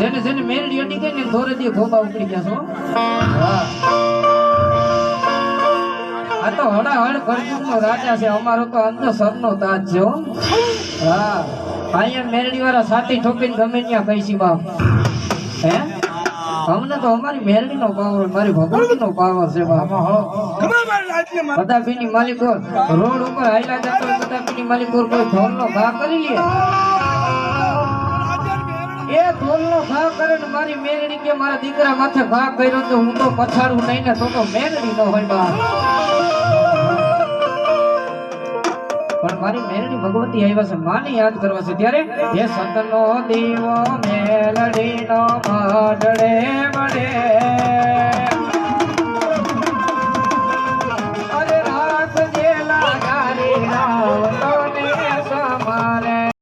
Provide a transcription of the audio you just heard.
જેને જેને મેરડી અડી ગઈ ને ધોરે દી ખોબા ઉકળી ગયા છો હા આ તો હડાહડ કરજુગનો રાજા છે અમારો તો અંધ સરનો તાજ છે હો હા અહીંયા મેરડી વાળા સાથી ઠોકીને ગમે ત્યાં કઈસી બાપ હે અમને તો અમારી મેરડી નો પાવર મારી ભગવતી નો પાવર છે બાપ બધા પીની માલિકો રોડ ઉપર હાઈલા જતો બધા પીની માલિકો કોઈ ઢોલ નો ઘા કરી લે એ ઢોલ નો ઘા કરે ને મારી મેરડી કે મારા દીકરા માથે ઘા કર્યો તો હું તો પછાડું નહીં ને તો મેરડી નો હોય બાપ પણ મારી મેરડી ભગવતી આવ્યા છે માને યાદ કરવા છે ત્યારે એ સતનો દીવો મેલડી નો માડડે મળે